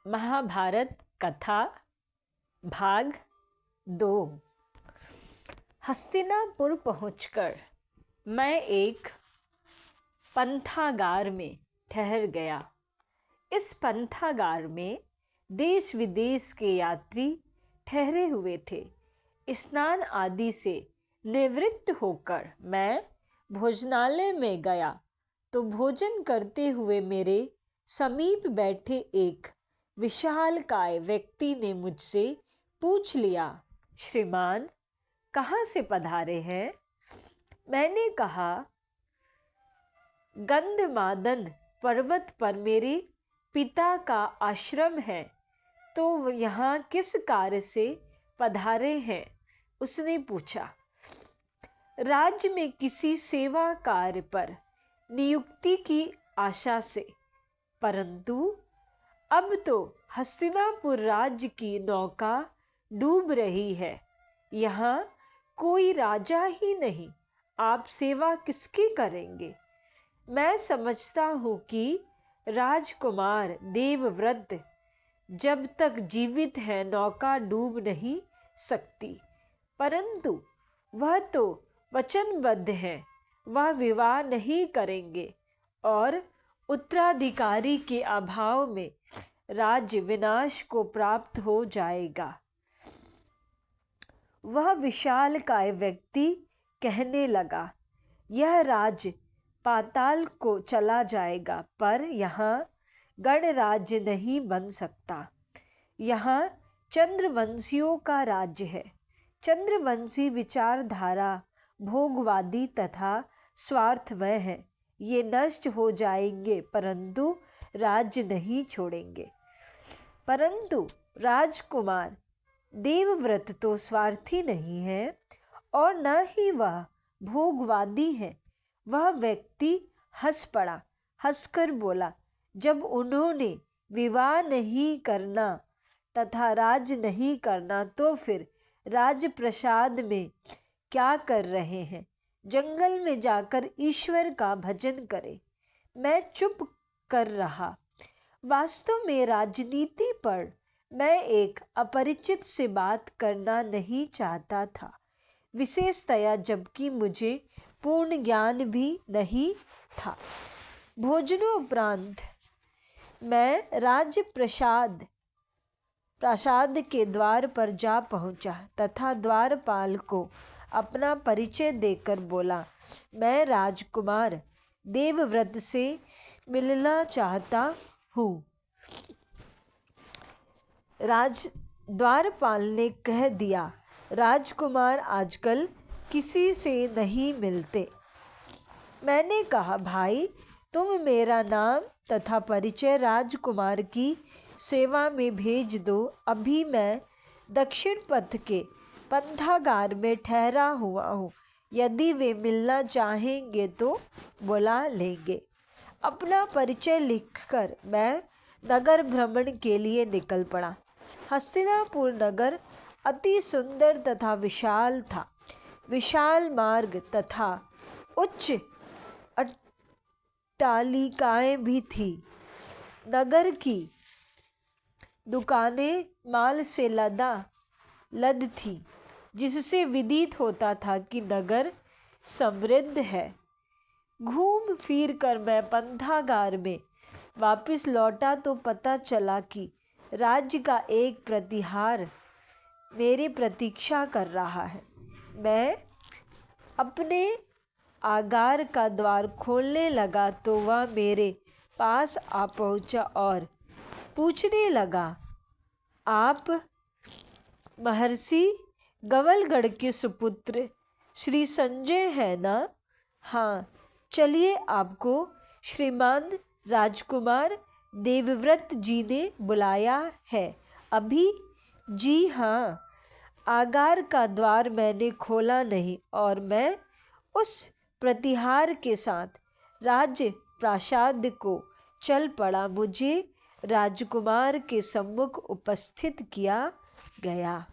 महाभारत कथा भाग 2। हस्तिनापुर पहुंचकर मैं एक पंथागार में ठहर गया। इस पंथागार में देश विदेश के यात्री ठहरे हुए थे। स्नान आदि से निवृत्त होकर मैं भोजनालय में गया तो भोजन करते हुए मेरे समीप बैठे एक विशालकाय व्यक्ति ने मुझसे पूछ लिया, श्रीमान कहाँ से पधारे हैं? मैंने कहा, गंधमादन पर्वत पर मेरे पिता का आश्रम है, तो यहाँ किस कार्य से पधारे हैं? उसने पूछा, राज्य में किसी सेवा कार्य पर नियुक्ति की आशा से, परंतु अब तो हस्तिनापुर राज्य की नौका डूब रही है। यहाँ कोई राजा ही नहीं, आप सेवा किसकी करेंगे? मैं समझता हूँ कि राजकुमार देवव्रत जब तक जीवित है नौका डूब नहीं सकती, परंतु वह तो वचनबद्ध है, वह विवाह नहीं करेंगे और उत्तराधिकारी के अभाव में राज्य विनाश को प्राप्त हो जाएगा। वह विशालकाय व्यक्ति कहने लगा, यह राज्य पाताल को चला जाएगा, पर यहाँ गणराज्य नहीं बन सकता। यहाँ चंद्रवंशियों का राज्य है। चंद्रवंशी विचारधारा भोगवादी तथा स्वार्थमय है। ये नष्ट हो जाएंगे परंतु राज्य नहीं छोड़ेंगे। परंतु राजकुमार देवव्रत तो स्वार्थी नहीं है और न ही वह भोगवादी है। वह व्यक्ति हंस पड़ा, हंसकर बोला, जब उन्होंने विवाह नहीं करना तथा राज्य नहीं करना तो फिर राजप्रसाद में क्या कर रहे हैं? जंगल में जाकर ईश्वर का भजन करें। मैं चुप कर रहा। वास्तव में राजनीति पर मैं एक अपरिचित से बात करना नहीं चाहता था, विशेषतया जबकि मुझे पूर्ण ज्ञान भी नहीं था। भोजनोपरांत मैं राज्य प्रासाद के द्वार पर जा पहुंचा तथा द्वारपाल को अपना परिचय देकर बोला, मैं राजकुमार देवव्रत से मिलना चाहता हूँ। द्वारपाल ने कह दिया, राजकुमार आजकल किसी से नहीं मिलते। मैंने कहा, भाई तुम मेरा नाम तथा परिचय राजकुमार की सेवा में भेज दो। अभी मैं दक्षिण पथ के पंथागार में ठहरा हुआ हूँ। यदि वे मिलना चाहेंगे तो बुला लेंगे। अपना परिचय लिखकर मैं नगर भ्रमण के लिए निकल पड़ा। हस्तिनापुर नगर अति सुंदर तथा विशाल था। विशाल मार्ग तथा उच्च अट्टालिकाएं भी थी। नगर की दुकानें माल से लद थी, जिससे विदित होता था कि नगर समृद्ध है। घूम फिर कर मैं पंथागार में वापस लौटा तो पता चला कि राज्य का एक प्रतिहार मेरी प्रतीक्षा कर रहा है। मैं अपने आगार का द्वार खोलने लगा तो वह मेरे पास आ पहुंचा और पूछने लगा, आप महर्षि गवलगढ़ के सुपुत्र श्री संजय है ना? हाँ, चलिए आपको श्रीमान राजकुमार देवव्रत जी ने बुलाया है। अभी? जी हाँ, आगार का द्वार मैंने खोला नहीं और मैं उस प्रतिहार के साथ राज्य प्रासाद को चल पड़ा। मुझे राजकुमार के सम्मुख उपस्थित किया गया।